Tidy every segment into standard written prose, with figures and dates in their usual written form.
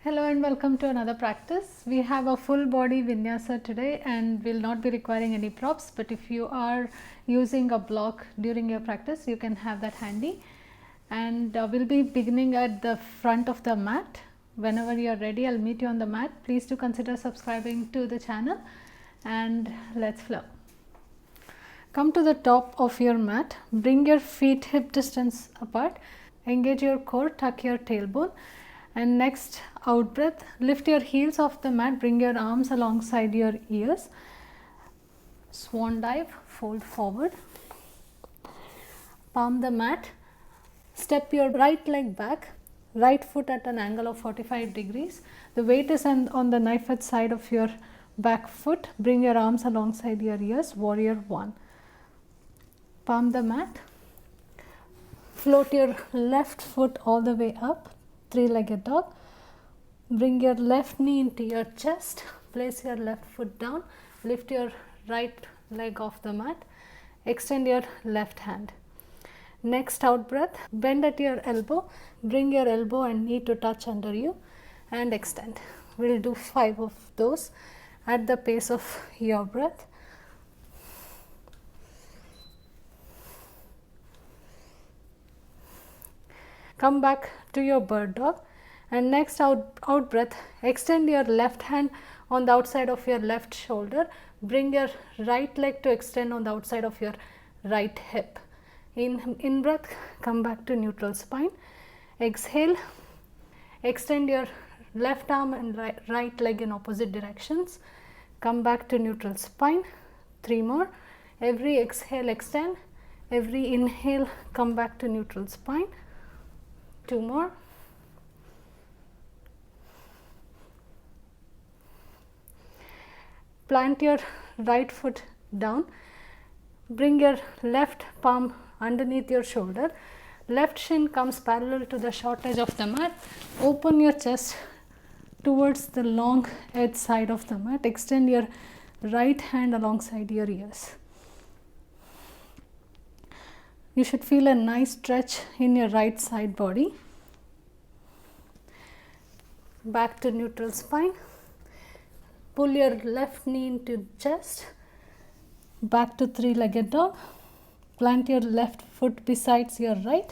Hello and welcome to another practice. We have a full body vinyasa today and will not be requiring any props, but if you are using a block during your practice, you can have that handy. And we'll be beginning at the front of the mat. Whenever you are ready, I'll meet you on the mat. Please do consider subscribing to the channel and let's flow. Come to the top of your mat, bring your feet hip distance apart, engage your core, tuck your tailbone. And next out breath, lift your heels off the mat, bring your arms alongside your ears. Swan dive, fold forward. Palm the mat, step your right leg back, right foot at an angle of 45 degrees. The weight is on the knife edge side of your back foot. Bring your arms alongside your ears, warrior one. Palm the mat, float your left foot all the way up, three-legged dog. Bring your left knee into your chest, place your left foot down, lift your right leg off the mat, extend your left hand. Next out breath, bend at your elbow, bring your elbow and knee to touch under you and extend. We'll do 5 of those at the pace of your breath. Come back to your bird dog and next out breath, extend your left hand on the outside of your left shoulder. Bring your right leg to extend on the outside of your right hip. In breath, come back to neutral spine. Exhale, extend your left arm and right leg in opposite directions. Come back to neutral spine. 3 more. Every exhale, extend. Every inhale, come back to neutral spine. 2 more. Plant your right foot down. Bring your left palm underneath your shoulder. Left shin comes parallel to the short edge of the mat. Open your chest towards the long edge side of the mat. Extend your right hand alongside your ears. You should feel a nice stretch in your right side body. Back to neutral spine. Pull your left knee into chest. Back to three-legged dog. Plant your left foot besides your right.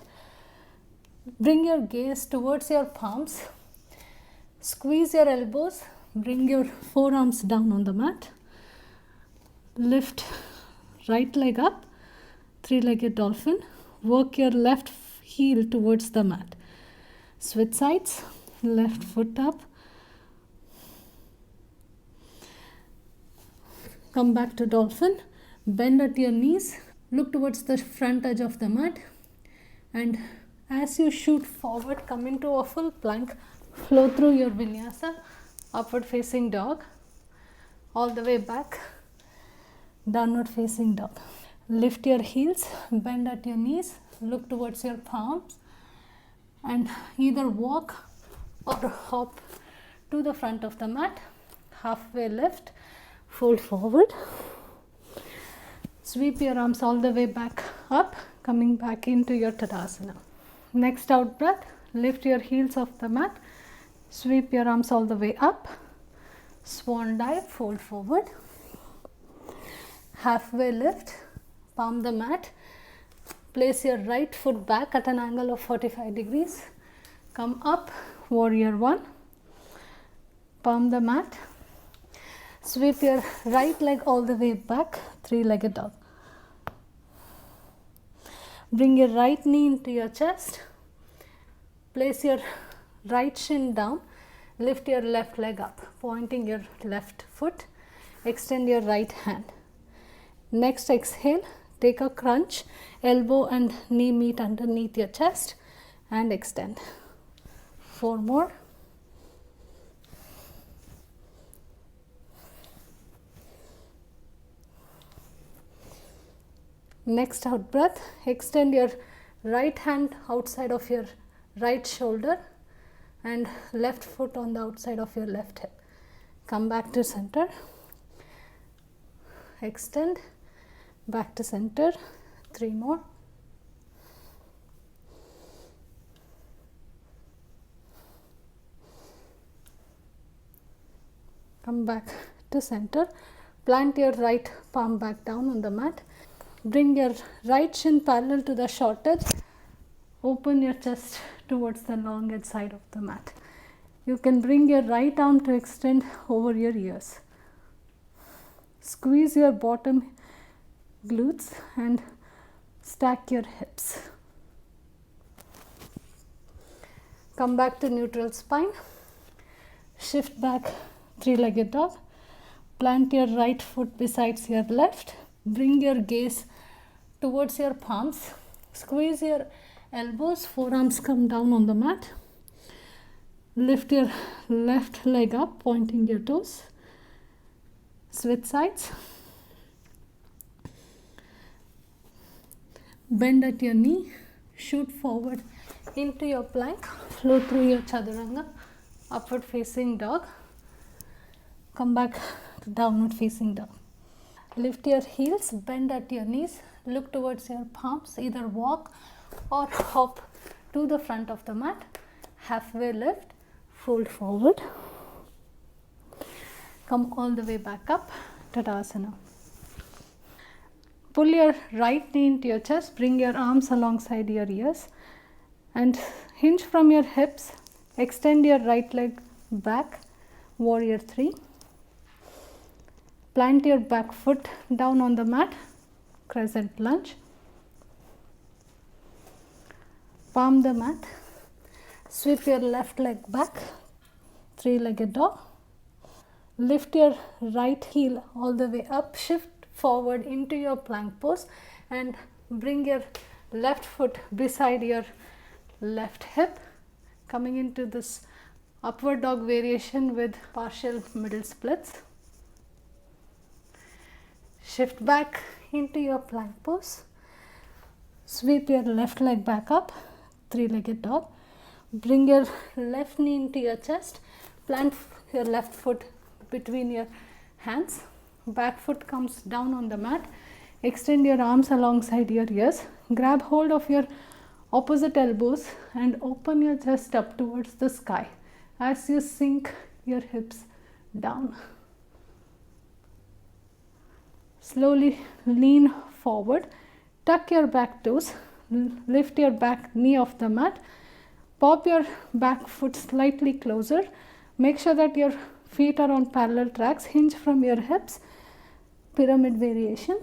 Bring your gaze towards your palms. Squeeze your elbows. Bring your forearms down on the mat. Lift right leg up. Three-legged dolphin. Work your left heel towards the mat. Switch sides. Left foot up. Come back to dolphin. Bend at your knees. Look towards the front edge of the mat. And as you shoot forward, come into a full plank. Flow through your vinyasa. Upward facing dog. All the way back. Downward facing dog. Lift your heels, bend at your knees, look towards your palms and either walk or hop to the front of the mat. Halfway lift, fold forward. Sweep your arms all the way back up, coming back into your Tadasana. Next out breath, lift your heels off the mat, sweep your arms all the way up. Swan dive, fold forward. Halfway lift. Palm the mat, place your right foot back at an angle of 45 degrees. Come up, warrior one. Palm the mat, sweep your right leg all the way back, three-legged dog. Bring your right knee into your chest. Place your right shin down. Lift your left leg up, pointing your left foot. Extend your right hand. Next exhale. Take a crunch, elbow and knee meet underneath your chest and extend. 4 more. Next out breath, extend your right hand outside of your right shoulder and left foot on the outside of your left hip. Come back to center. Extend. Back to center. 3 more. Come back to center. Plant your right palm back down on the mat. Bring your right shin parallel to the short edge. Open your chest towards the long edge side of the mat. You can bring your right arm to extend over your ears. Squeeze your bottom glutes and stack your hips. Come back to neutral spine. Shift back, three-legged dog. Plant your right foot besides your left. Bring your gaze towards your palms. Squeeze your elbows, forearms come down on the mat. Lift your left leg up, pointing your toes. Switch sides. Bend at your knee. Shoot forward into your plank. Flow through your chaturanga. Upward facing dog. Come back to downward facing dog. Lift your heels, bend at your knees, look towards your palms, either walk or hop to the front of the mat. Halfway lift, fold forward. Come all the way back up, Tadasana. Pull your right knee into your chest, bring your arms alongside your ears and hinge from your hips. Extend your right leg back, warrior 3. Plant your back foot down on the mat, crescent lunge. Palm the mat. Sweep your left leg back, three-legged dog. Lift your right heel all the way up, shift forward into your plank pose and bring your left foot beside your left hip, coming into this upward dog variation with partial middle splits. Shift back into your plank pose. Sweep your left leg back up, three-legged dog. Bring your left knee into your chest. Plant your left foot between your hands. Back foot comes down on the mat. Extend your arms alongside your ears. Grab hold of your opposite elbows and open your chest up towards the sky as you sink your hips down. Slowly lean forward, tuck your back toes, lift your back knee off the mat, pop your back foot slightly closer, make sure that your feet are on parallel tracks, hinge from your hips, pyramid variation.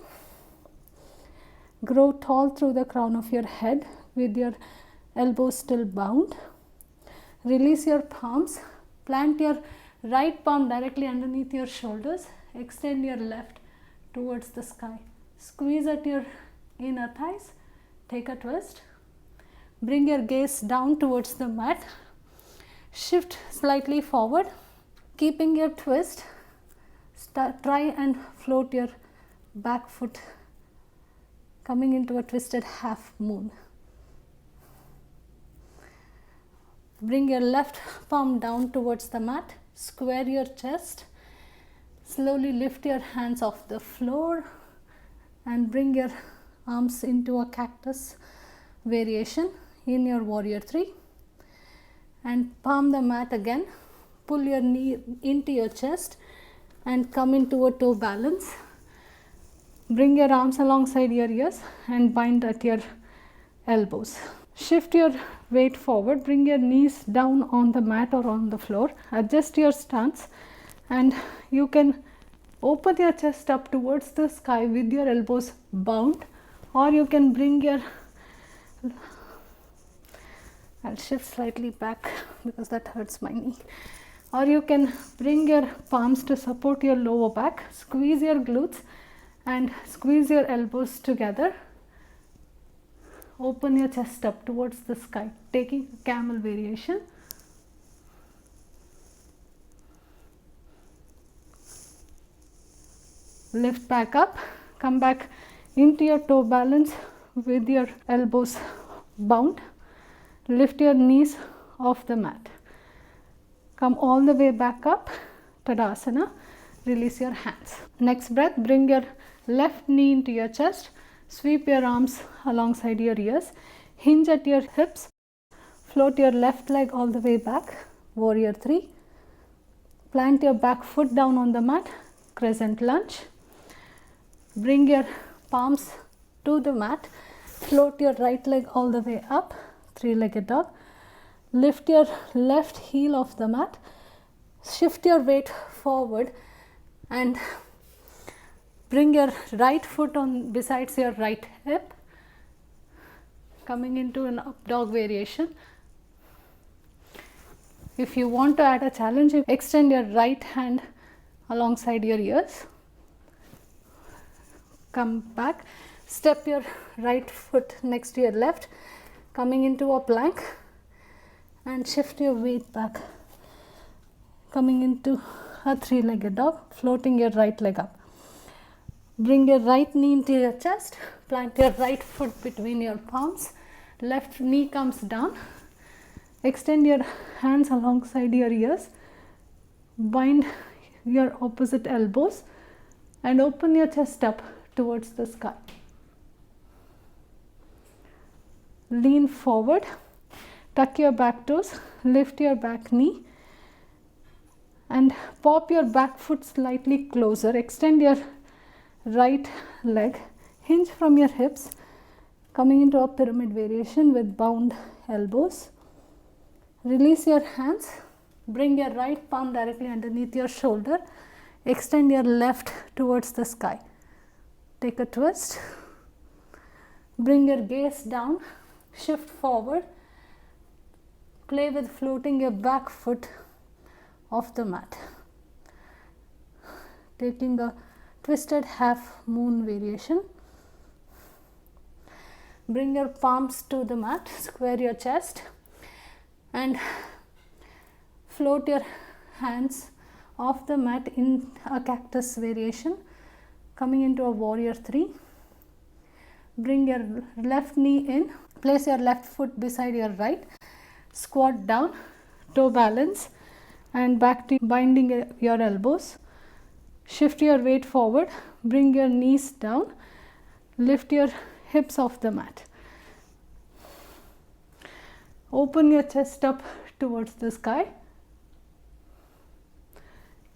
Grow tall through the crown of your head with your elbows still bound. Release your palms, plant your right palm directly underneath your shoulders, extend your left towards the sky. Squeeze at your inner thighs, take a twist. Bring your gaze down towards the mat. Shift slightly forward, keeping your twist. Try and float your back foot, coming into a twisted half moon. Bring your left palm down towards the mat. Square your chest. Slowly lift your hands off the floor and bring your arms into a cactus variation in your warrior 3. And palm the mat again. Pull your knee into your chest and come into a toe balance. Bring your arms alongside your ears and bind at your elbows. Shift your weight forward, bring your knees down on the mat or on the floor, adjust your stance and you can open your chest up towards the sky with your elbows bound, or you can bring your, I'll shift slightly back because that hurts my knee, or you can bring your palms to support your lower back, squeeze your glutes and squeeze your elbows together. Open your chest up towards the sky, taking a camel variation. Lift back up, come back into your toe balance with your elbows bound. Lift your knees off the mat. Come all the way back up, Tadasana. Release your hands. Next breath, bring your left knee into your chest. Sweep your arms alongside your ears. Hinge at your hips. Float your left leg all the way back, warrior 3. Plant your back foot down on the mat, crescent lunge. Bring your palms to the mat, float your right leg all the way up, three-legged dog. Lift your left heel off the mat, shift your weight forward and bring your right foot on besides your right hip, coming into an up dog variation. If you want to add a challenge, extend your right hand alongside your ears. Come back, step your right foot next to your left, coming into a plank and shift your weight back, coming into a three-legged dog, floating your right leg up. Bring your right knee into your chest, plant your right foot between your palms, left knee comes down. Extend your hands alongside your ears, bind your opposite elbows and open your chest up towards the sky. Lean forward, tuck your back toes, lift your back knee and pop your back foot slightly closer. Extend your right leg, hinge from your hips, coming into a pyramid variation with bound elbows. Release your hands, bring your right palm directly underneath your shoulder, extend your left towards the sky. Take a twist, bring your gaze down, shift forward, play with floating your back foot off the mat. Taking a twisted half moon variation. Bring your palms to the mat, square your chest and float your hands off the mat in a cactus variation, coming into a warrior 3. Bring your left knee in, place your left foot beside your right, squat down, toe balance and back to binding your elbows. Shift your weight forward, bring your knees down, lift your hips off the mat. Open your chest up towards the sky.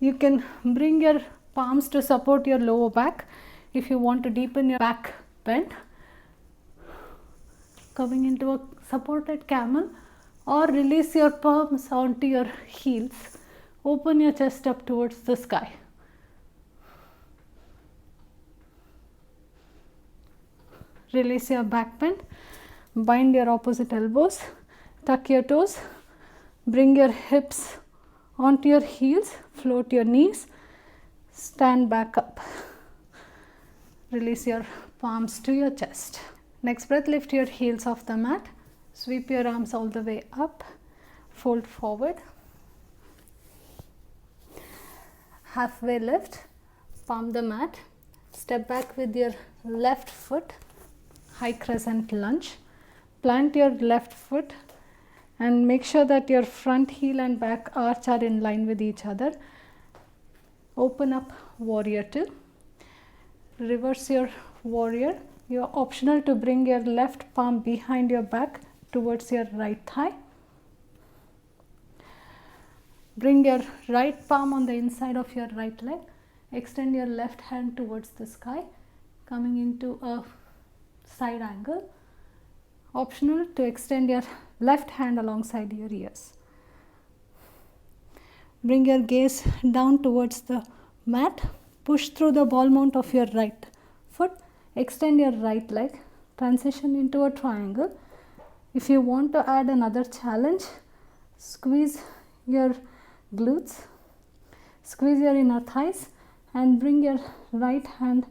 You can bring your palms to support your lower back if you want to deepen your back bend. Coming into a supported camel or release your palms onto your heels. Open your chest up towards the sky. Release your back bend, bind your opposite elbows, tuck your toes, bring your hips onto your heels, float your knees, stand back up. Release your palms to your chest. Next breath, lift your heels off the mat, sweep your arms all the way up, fold forward, halfway lift, palm the mat, step back with your left foot, high crescent lunge, plant your left foot and make sure that your front heel and back arch are in line with each other. Open up warrior 2, reverse your warrior. You are optional to bring your left palm behind your back towards your right thigh. Bring your right palm on the inside of your right leg, extend your left hand towards the sky, coming into a side angle. Optional to extend your left hand alongside your ears. Bring your gaze down towards the mat, push through the ball mount of your right foot, extend your right leg, transition into a triangle. If you want to add another challenge, squeeze your glutes, squeeze your inner thighs and bring your right hand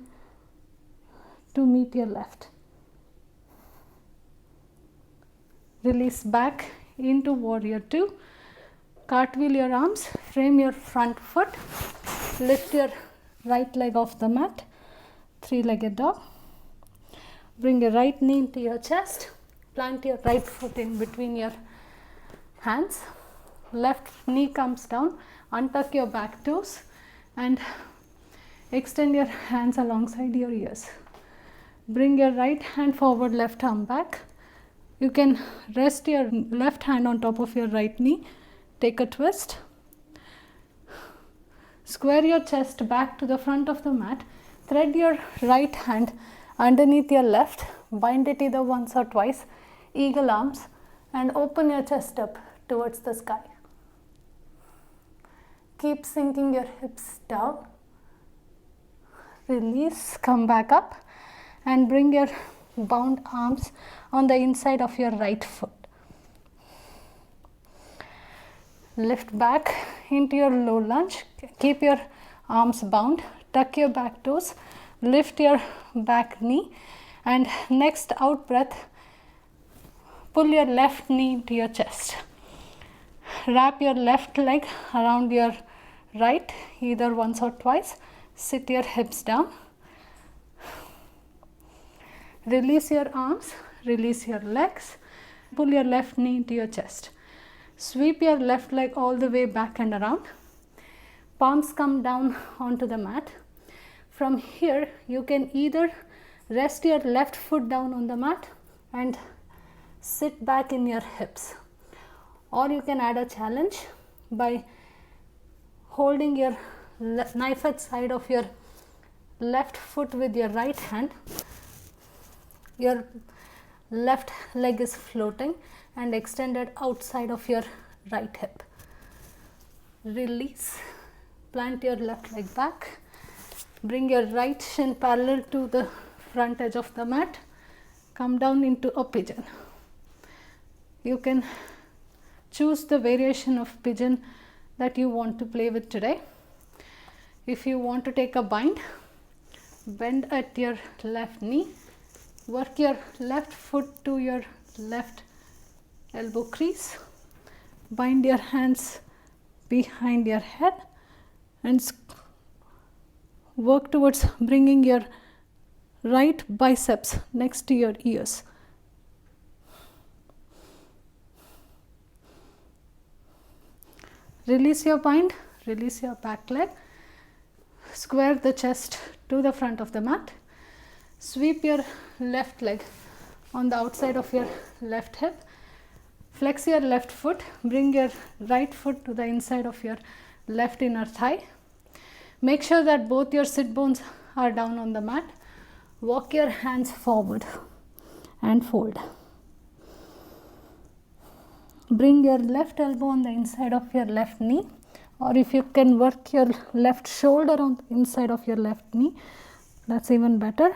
to meet your left. Release back into warrior 2. Cartwheel your arms, frame your front foot, lift your right leg off the mat, three-legged dog. Bring your right knee into your chest, plant your right foot in between your hands, left knee comes down, untuck your back toes and extend your hands alongside your ears. Bring your right hand forward, left arm back. You can rest your left hand on top of your right knee. Take a twist. Square your chest back to the front of the mat. Thread your right hand underneath your left. Bind it either once or twice. Eagle arms and open your chest up towards the sky. Keep sinking your hips down. Release, come back up and bring your bound arms on the inside of your right foot. Lift back into your low lunge. Keep your arms bound. Tuck your back toes. Lift your back knee. And next out breath, pull your left knee into your chest. Wrap your left leg around your right, either once or twice. Sit your hips down. Release your arms. Release your legs. Pull your left knee into your chest. Sweep your left leg all the way back and around. Palms come down onto the mat. From here, you can either rest your left foot down on the mat and sit back in your hips, or you can add a challenge by holding your knife edge side of your left foot with your right hand. Your left leg is floating and extended outside of your right hip. Release, plant your left leg back, bring your right shin parallel to the front edge of the mat, come down into a pigeon. You can choose the variation of pigeon that you want to play with today. If you want to take a bind, bend at your left knee, work your left foot to your left elbow crease, bind your hands behind your head and work towards bringing your right biceps next to your ears. Release your bind, release your back leg, square the chest to the front of the mat, sweep your left leg on the outside of your left hip, flex your left foot, bring your right foot to the inside of your left inner thigh. Make sure that both your sit bones are down on the mat. Walk your hands forward and fold. Bring your left elbow on the inside of your left knee, or if you can work your left shoulder on the inside of your left knee, that's even better.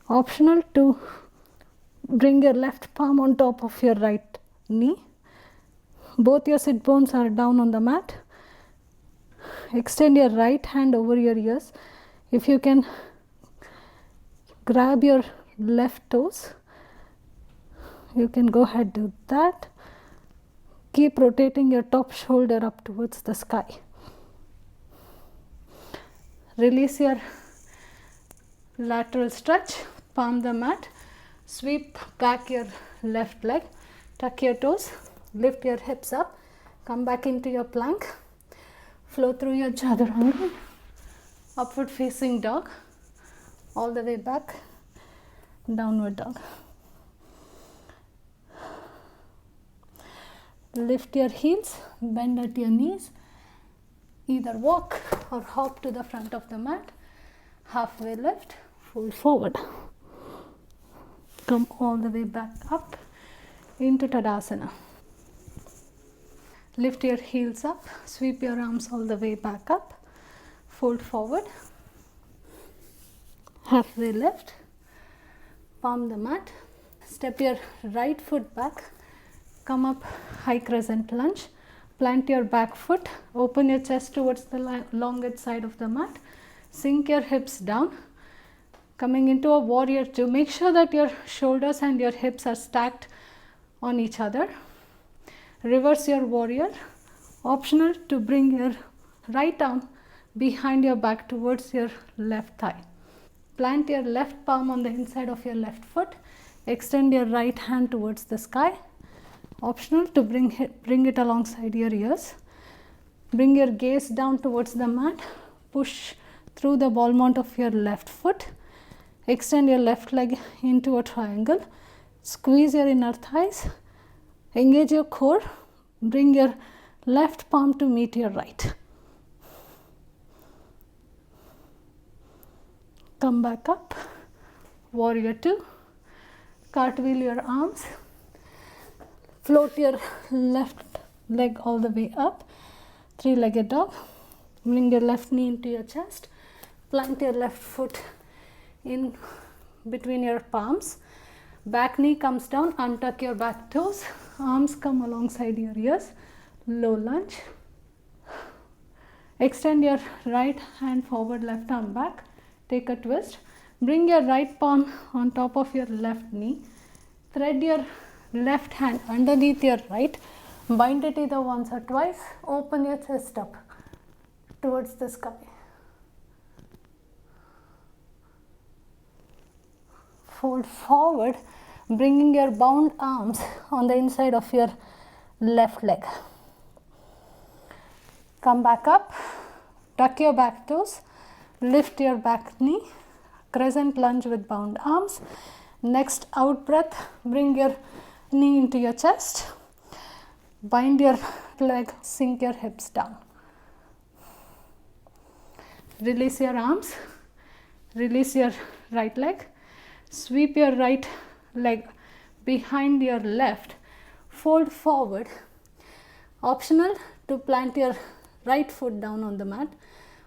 Optional to bring your left palm on top of your right knee. Both your sit bones are down on the mat. Extend your right hand over your ears. If you can, grab your left toes. You can go ahead do that. Keep rotating your top shoulder up towards the sky. Release your lateral stretch, palm the mat, sweep back your left leg, tuck your toes, lift your hips up, come back into your plank, flow through your chaturanga, upward facing dog, all the way back, downward dog. Lift your heels, bend at your knees, either walk or hop to the front of the mat, halfway lift, fold forward. Come all the way back up into Tadasana. Lift your heels up, sweep your arms all the way back up, fold forward, halfway lift, palm the mat, step your right foot back, come up high crescent lunge, plant your back foot, open your chest towards the longest side of the mat, sink your hips down, coming into a warrior two. Make sure that your shoulders and your hips are stacked on each other. Reverse your warrior. Optional to bring your right arm behind your back towards your left thigh. Plant your left palm on the inside of your left foot. Extend your right hand towards the sky. Optional to bring it alongside your ears. Bring your gaze down towards the mat. Push through the ball mount of your left foot. Extend your left leg into a triangle. Squeeze your inner thighs. Engage your core. Bring your left palm to meet your right. Come back up. Warrior 2. Cartwheel your arms. Float your left leg all the way up. Three-legged dog. Bring your left knee into your chest. Plant your left foot in between your palms. Back knee comes down. Untuck your back toes. Arms come alongside your ears. Low lunge. Extend your right hand forward, left arm back. Take a twist. Bring your right palm on top of your left knee. Thread your left hand underneath your right. Bind it either once or twice. Open your chest up towards the sky. Fold forward, bringing your bound arms on the inside of your left leg. Come back up, tuck your back toes, lift your back knee, crescent lunge with bound arms. Next out breath, bring your knee into your chest, bind your leg, sink your hips down. Release your arms, release your right leg, sweep your right leg behind your left, fold forward. Optional to plant your right foot down on the mat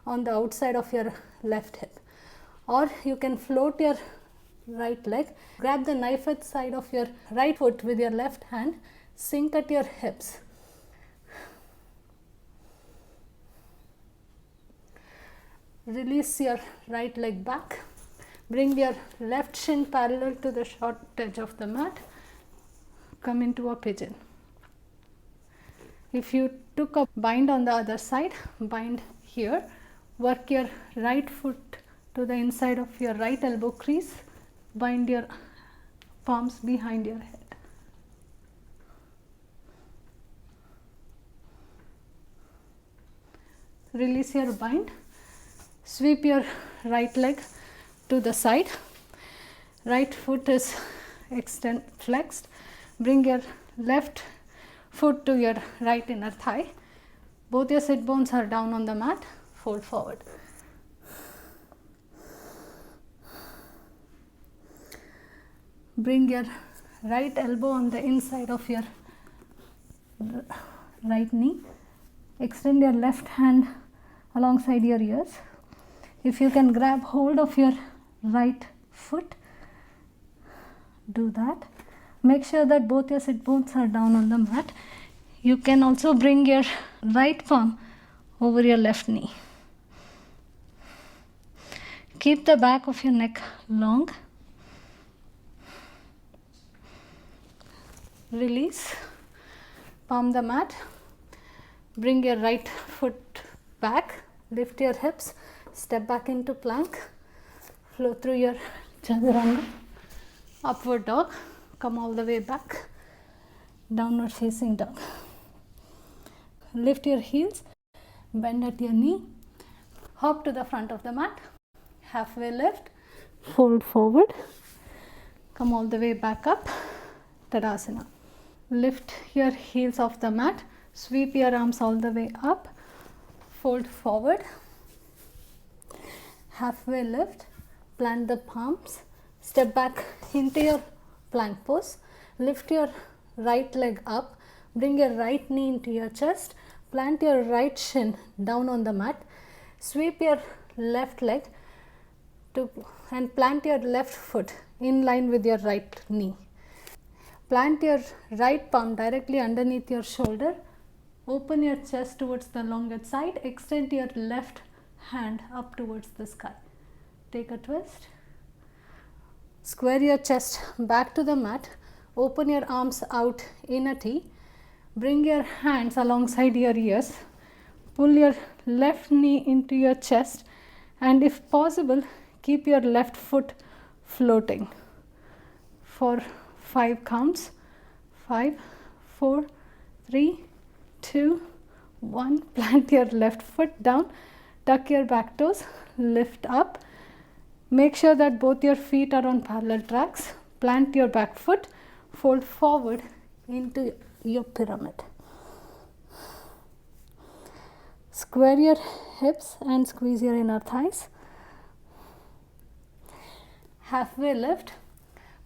on the outside of your left hip, or you can float your right leg, grab the knife edge side of your right foot with your left hand, sink at your hips. Release your right leg back, bring your left shin parallel to the short edge of the mat, come into a pigeon. If you took a bind on the other side, bind here, work your right foot to the inside of your right elbow crease, bind your palms behind your head. Release your bind, sweep your right leg to the side, right foot is flexed, bring your left foot to your right inner thigh, both your sit bones are down on the mat, fold forward. Bring your right elbow on the inside of your right knee, extend your left hand alongside your ears. If you can grab hold of your right foot, do that. Make sure that both your sit bones are down on the mat. You can also bring your right palm over your left knee. Keep the back of your neck long. Release, palm the mat. Bring your right foot back, lift your hips, step back into plank, flow through your chaturanga, upward dog, come all the way back, downward facing dog. Lift your heels, bend at your knee, hop to the front of the mat, halfway lift, fold forward, come all the way back up, Tadasana. Lift your heels off the mat, sweep your arms all the way up, fold forward, halfway lift, plant the palms, step back into your plank pose, lift your right leg up, bring your right knee into your chest, plant your right shin down on the mat, sweep your left leg and plant your left foot in line with your right knee. Plant your right palm directly underneath your shoulder, open your chest towards the elongate side, extend your left hand up towards the sky. Take a twist. Square your chest back to the mat, open your arms out in a T, bring your hands alongside your ears, pull your left knee into your chest, and if possible, keep your left foot floating for 5 counts. 5, 4, 3, 2, 1. Plant your left foot down, tuck your back toes, lift up. Make sure that both your feet are on parallel tracks. Plant your back foot, fold forward into your pyramid. Square your hips and squeeze your inner thighs. halfway lift,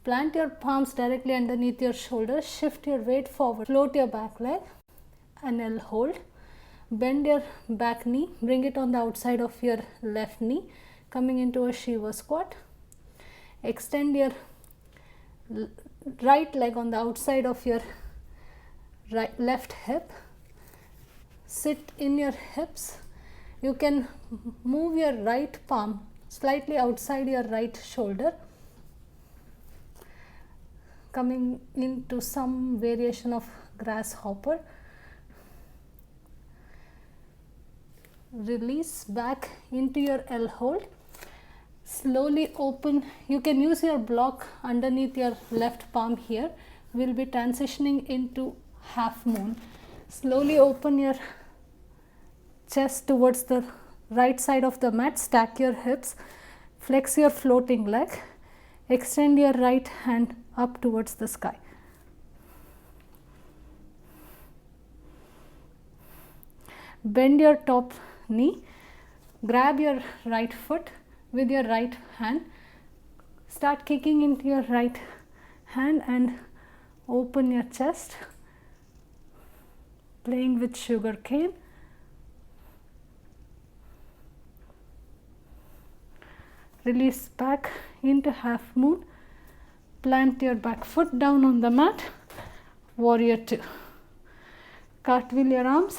plant your palms directly underneath your shoulders, shift your weight forward, float your back leg, and L hold. Bend your back knee, bring it on the outside of your left knee, coming into a Shiva squat. Extend your right leg on the outside of your left hip. Sit in your hips. You can move your right palm slightly outside your right shoulder, coming into some variation of grasshopper. Release back into your L hold. Slowly open. You can use your block underneath your left palm here. We'll be transitioning into half moon. Slowly open your chest towards the right side of the mat. Stack your hips. Flex your floating leg. Extend your right hand up towards the sky. Bend your top knee. Grab your right foot with your right hand. Start kicking into your right hand and open your chest, playing with sugar cane. Release back into half moon. Plant your back foot down on the mat. Warrior two. Cartwheel your arms.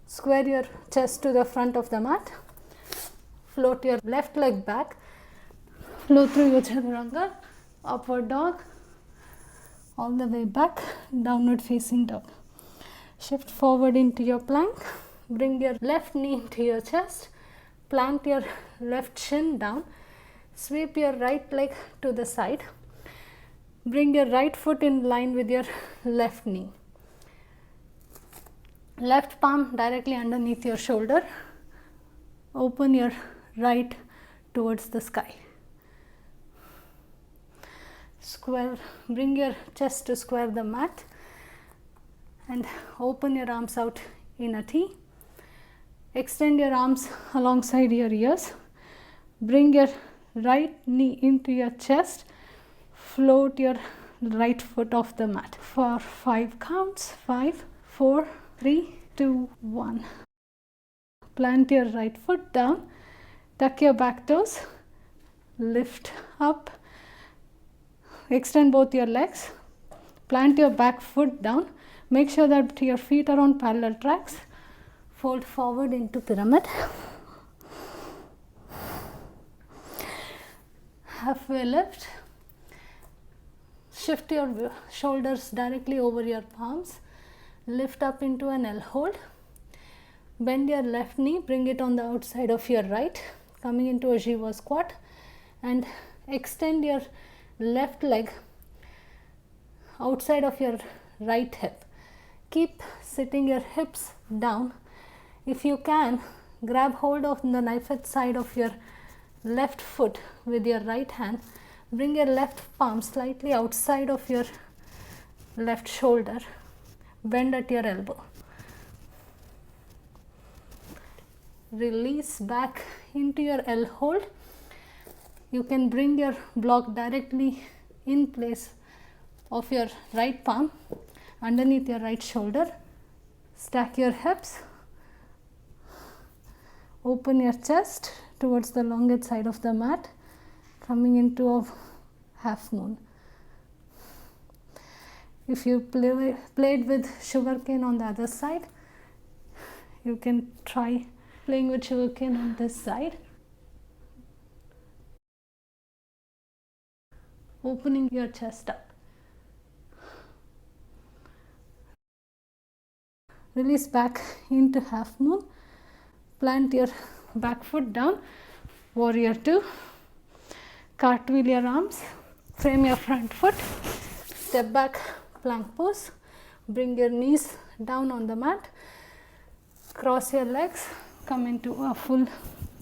Square your chest to the front of the mat. Float your left leg back. Flow through your chaturanga. Upward dog. All the way back. Downward facing dog. Shift forward into your plank. Bring your left knee into your chest. Plant your left shin down. Sweep your right leg to the side. Bring your right foot in line with your left knee. Left palm directly underneath your shoulder. Open your right towards the sky. Square, bring your chest to square the mat and open your arms out in a T. Extend your arms alongside your ears. Bring your right knee into your chest. Float your right foot off the mat for 5 counts. 5, 4, 3, 2, 1. Plant your right foot down. Tuck your back toes. Lift up. Extend both your legs. Plant your back foot down. Make sure that your feet are on parallel tracks. Fold forward into pyramid. Halfway lift. Shift your shoulders directly over your palms. Lift up into an L hold. Bend your left knee, bring it on the outside of your right, coming into a Jiva squat, and extend your left leg outside of your right hip. Keep sitting your hips down. If you can, grab hold of the knife edge side of your left foot with your right hand. Bring your left palm slightly outside of your left shoulder. Bend at your elbow. Release back into your L hold. You can bring your block directly in place of your right palm underneath your right shoulder. Stack your hips. Open your chest towards the longest side of the mat, coming into a half moon. If you played with sugar cane on the other side, you can try playing with sugar cane on this side. Opening your chest up. Release back into half moon. Plant your back foot down. Warrior two. Cartwheel your arms. Frame your front foot. Step back, plank pose. Bring your knees down on the mat. Cross your legs. Come into a full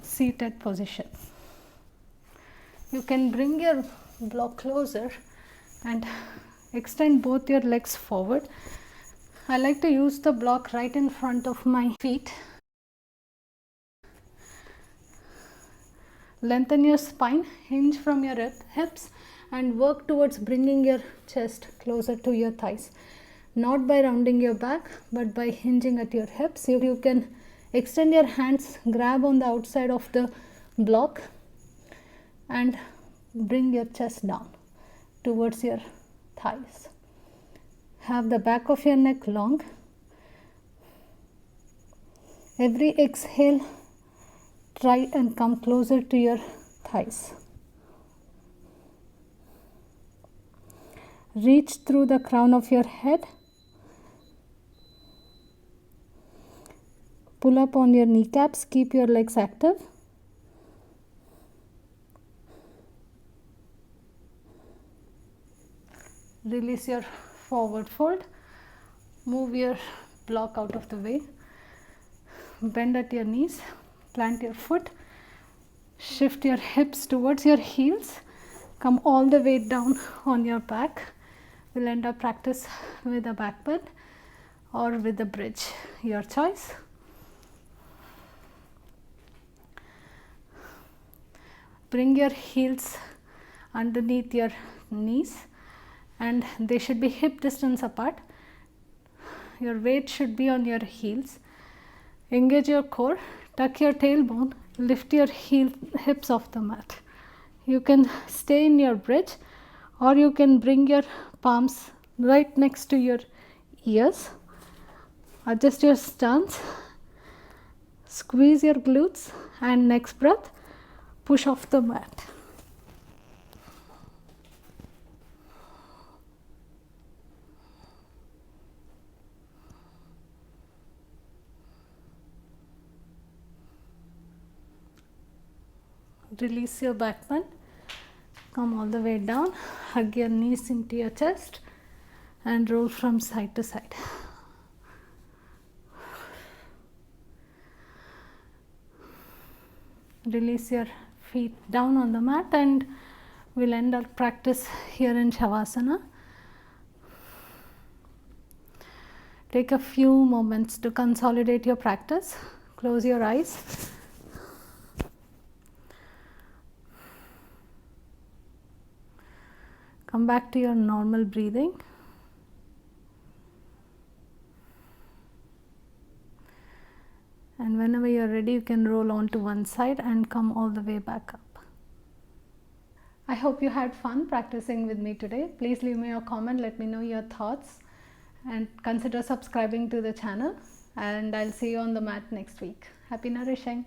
seated position. You can bring your block closer and extend both your legs forward. I like to use the block right in front of my feet. Lengthen your spine, hinge from your hips, and work towards bringing your chest closer to your thighs. Not by rounding your back, but by hinging at your hips. You can extend your hands, grab on the outside of the block, and bring your chest down towards your thighs. Have the back of your neck long. Every exhale, try and come closer to your thighs. Reach through the crown of your head. Pull up on your kneecaps, keep your legs active. Release your forward fold. Move your block out of the way. Bend at your knees. Plant your foot. Shift your hips towards your heels. Come all the way down on your back. We'll end our practice with a back bend or with a bridge, your choice. Bring your heels underneath your knees, and they should be hip distance apart. Your weight should be on your heels. Engage your core, tuck your tailbone, lift your hips off the mat. You can stay in your bridge, or you can bring your palms right next to your ears. Adjust your stance, squeeze your glutes, and next breath, push off the mat. Release your back bend. Come all the way down. Hug your knees into your chest and roll from side to side. Release your feet down on the mat, and we'll end our practice here in Shavasana. Take a few moments to consolidate your practice. Close your eyes. Come back to your normal breathing. And whenever you're ready, you can roll on to one side and come all the way back up. I hope you had fun practicing with me today. Please leave me a comment, let me know your thoughts, and consider subscribing to the channel. And I'll see you on the mat next week. Happy nourishing.